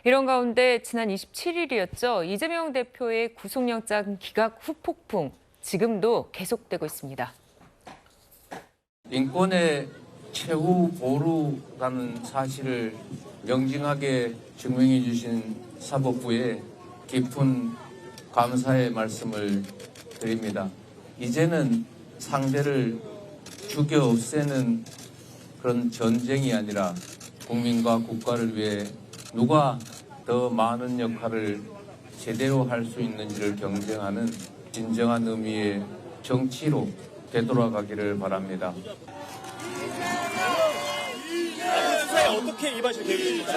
이런 가운데 지난 27일이었죠. 이재명 대표의 구속영장 기각 후폭풍 지금도 계속되고 있습니다. 인권의 최후 보루라는 사실을 명징하게 증명해 주신 사법부에 깊은 감사의 말씀을 드립니다. 이제는 상대를 죽여 없애는 그런 전쟁이 아니라 국민과 국가를 위해 누가 더 많은 역할을 제대로 할 수 있는지를 경쟁하는 진정한 의미의 정치로 되돌아가기를 바랍니다. 수사에 어떻게 임하실 계획입니까?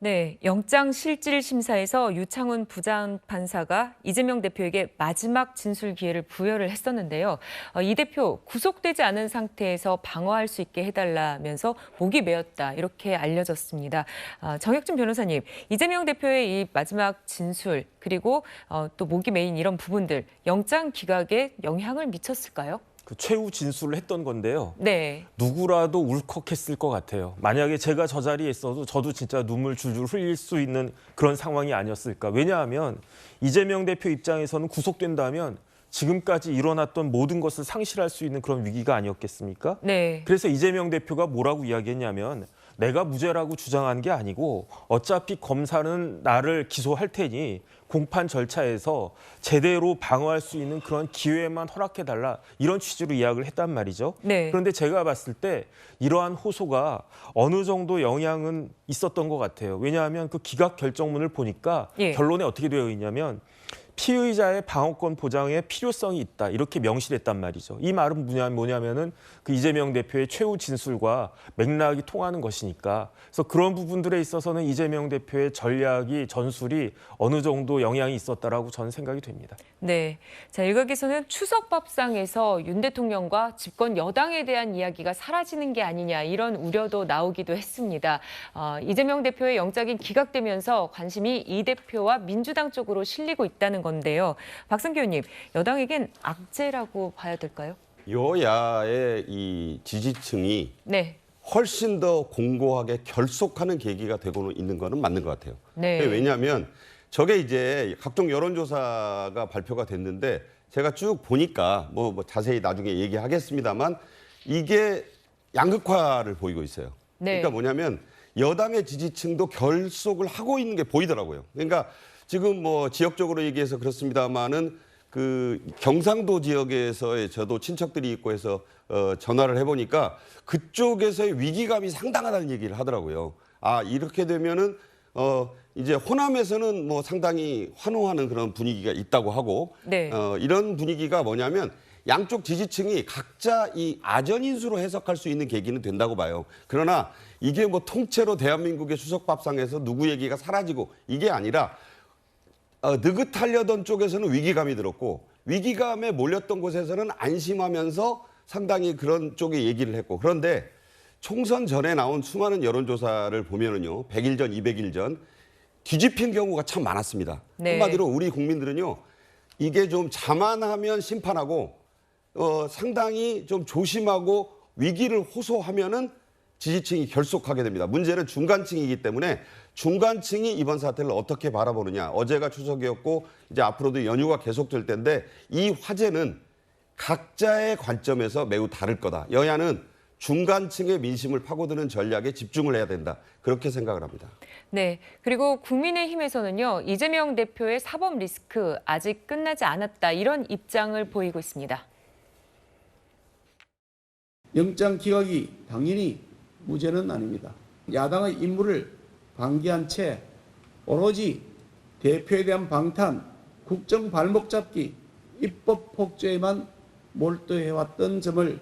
네, 영장실질심사에서 유창훈 부장판사가 이재명 대표에게 마지막 진술 기회를 부여를 했었는데요. 이 대표 구속되지 않은 상태에서 방어할 수 있게 해달라면서 목이 메었다 이렇게 알려졌습니다. 정혁진 변호사님, 이재명 대표의 이 마지막 진술 그리고 또 목이 메인 이런 부분들 영장 기각에 영향을 미쳤을까요? 그 최후 진술을 했던 건데요. 네. 누구라도 울컥했을 것 같아요. 만약에 제가 저 자리에 있어도 저도 진짜 눈물 줄줄 흘릴 수 있는 그런 상황이 아니었을까. 왜냐하면 이재명 대표 입장에서는 구속된다면 지금까지 일어났던 모든 것을 상실할 수 있는 그런 위기가 아니었겠습니까? 네. 그래서 이재명 대표가 뭐라고 이야기했냐면 내가 무죄라고 주장한 게 아니고 어차피 검사는 나를 기소할 테니 공판 절차에서 제대로 방어할 수 있는 그런 기회만 허락해달라 이런 취지로 이야기를 했단 말이죠. 네. 그런데 제가 봤을 때 이러한 호소가 어느 정도 영향은 있었던 것 같아요. 왜냐하면 그 기각 결정문을 보니까 예. 결론에 어떻게 되어 있냐면 피의자의 방어권 보장에 필요성이 있다 이렇게 명시했단 말이죠. 이 말은 뭐냐면은 그 이재명 대표의 최후 진술과 맥락이 통하는 것이니까. 그래서 그런 부분들에 있어서는 이재명 대표의 전략이 전술이 어느 정도 영향이 있었다라고 저는 생각이 됩니다. 네. 자, 일각에서는 추석 밥상에서 윤 대통령과 집권 여당에 대한 이야기가 사라지는 게 아니냐 이런 우려도 나오기도 했습니다. 이재명 대표의 영장이 기각되면서 관심이 이 대표와 민주당 쪽으로 실리고 있다는 건데요. 박성규 의원님, 여당에겐 악재라고 봐야 될까요? 여야의 이 지지층이 네. 훨씬 더 공고하게 결속하는 계기가 되고 있는 거는 맞는 것 같아요. 네. 왜냐하면 저게 이제 각종 여론조사가 발표가 됐는데 제가 쭉 보니까 뭐 자세히 나중에 얘기하겠습니다만 이게 양극화를 보이고 있어요. 네. 그러니까 뭐냐면 여당의 지지층도 결속을 하고 있는 게 보이더라고요. 그러니까 지금 뭐 지역적으로 얘기해서 그렇습니다만은 그 경상도 지역에서의 저도 친척들이 있고 해서 전화를 해보니까 그쪽에서의 위기감이 상당하다는 얘기를 하더라고요. 아, 이렇게 되면은 이제 호남에서는 뭐 상당히 환호하는 그런 분위기가 있다고 하고 네. 이런 분위기가 뭐냐면 양쪽 지지층이 각자 이 아전인수로 해석할 수 있는 계기는 된다고 봐요. 그러나 이게 뭐 통째로 대한민국의 수석밥상에서 누구 얘기가 사라지고 이게 아니라 느긋하려던 쪽에서는 위기감이 들었고 위기감에 몰렸던 곳에서는 안심하면서 상당히 그런 쪽에 얘기를 했고 그런데 총선 전에 나온 수많은 여론조사를 보면은요 100일 전, 200일 전 뒤집힌 경우가 참 많았습니다. 네. 한마디로 우리 국민들은요 이게 좀 자만하면 심판하고 상당히 좀 조심하고 위기를 호소하면은 지지층이 결속하게 됩니다. 문제는 중간층이기 때문에 중간층이 이번 사태를 어떻게 바라보느냐. 어제가 추석이었고 이제 앞으로도 연휴가 계속될 텐데 이 화제는 각자의 관점에서 매우 다를 거다. 여야는 중간층의 민심을 파고드는 전략에 집중을 해야 된다. 그렇게 생각을 합니다. 네. 그리고 국민의힘에서는요. 이재명 대표의 사법 리스크 아직 끝나지 않았다. 이런 입장을 보이고 있습니다. 영장 기각이 당연히 무죄는 아닙니다. 야당의 임무를 방기한 채 오로지 대표에 대한 방탄, 국정 발목 잡기, 입법 폭주에만 몰두해왔던 점을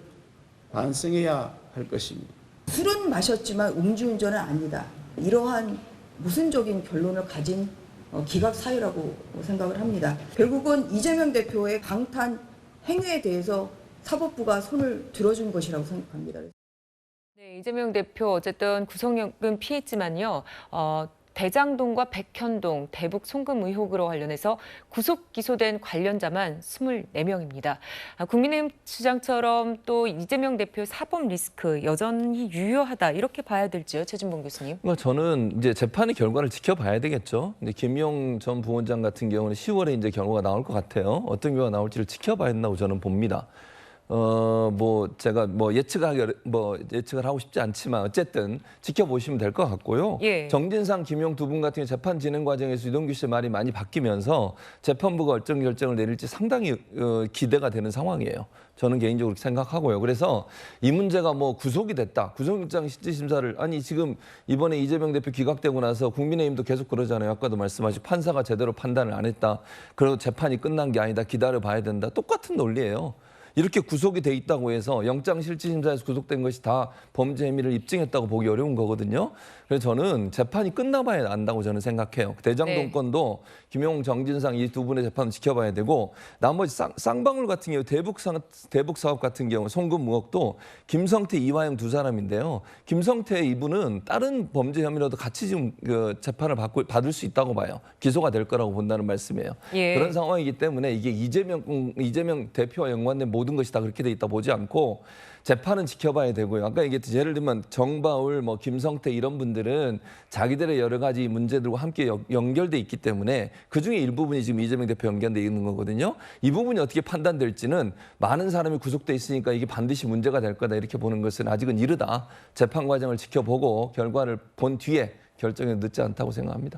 반성해야 할 것입니다. 술은 마셨지만 음주운전은 아니다. 이러한 모순적인 결론을 가진 기각 사유라고 생각을 합니다. 결국은 이재명 대표의 방탄 행위에 대해서 사법부가 손을 들어준 것이라고 생각합니다. 네, 이재명 대표 어쨌든 구속영은 피했지만요. 대장동과 백현동, 대북 송금 의혹으로 관련해서 구속 기소된 관련자만 24명입니다. 국민의힘 주장처럼 또 이재명 대표 사법 리스크 여전히 유효하다 이렇게 봐야 될지요, 최진봉 교수님? 저는 이제 재판의 결과를 지켜봐야 되겠죠. 근데 김용 전 부원장 같은 경우는 10월에 이제 결과가 나올 것 같아요. 어떤 결과가 나올지를 지켜봐야 한다고 저는 봅니다. 제가 예측을 하고 싶지 않지만 어쨌든 지켜보시면 될 것 같고요. 예. 정진상, 김용 두 분 같은 경우 재판 진행 과정에서 유동규 씨의 말이 많이 바뀌면서 재판부가 어떤 결정을 내릴지 상당히 기대가 되는 상황이에요. 저는 개인적으로 생각하고요. 그래서 이 문제가 구속이 됐다. 구속영장 실질심사를 지금 이번에 이재명 대표 기각되고 나서 국민의힘도 계속 그러잖아요. 아까도 말씀하신 판사가 제대로 판단을 안 했다. 그리고 재판이 끝난 게 아니다. 기다려봐야 된다. 똑같은 논리예요. 이렇게 구속이 돼 있다고 해서 영장실질심사에서 구속된 것이 다 범죄 혐의를 입증했다고 보기 어려운 거거든요. 그래서 저는 재판이 끝나봐야 안다고 저는 생각해요. 대장동 건도 김용, 정진상 이 두 분의 재판을 지켜봐야 되고 나머지 쌍방울 같은 경우 대북 사업 같은 경우 송금 의혹도 김성태, 이화영 두 사람인데요. 김성태 이분은 다른 범죄 혐의로도 같이 지금 재판을 받을 수 있다고 봐요. 기소가 될 거라고 본다는 말씀이에요. 예. 그런 상황이기 때문에 이게 이재명 대표와 연관된 모든 것이 다 그렇게 돼 있다 보지 않고 재판은 지켜봐야 되고요. 아까 얘기했듯이 예를 들면 정바울, 김성태 이런 분들은 자기들의 여러 가지 문제들과 함께 연결돼 있기 때문에 그중에 일부분이 지금 이재명 대표 연결돼 있는 거거든요. 이 부분이 어떻게 판단될지는 많은 사람이 구속돼 있으니까 이게 반드시 문제가 될 거다 이렇게 보는 것은 아직은 이르다. 재판 과정을 지켜보고 결과를 본 뒤에 결정이 늦지 않다고 생각합니다.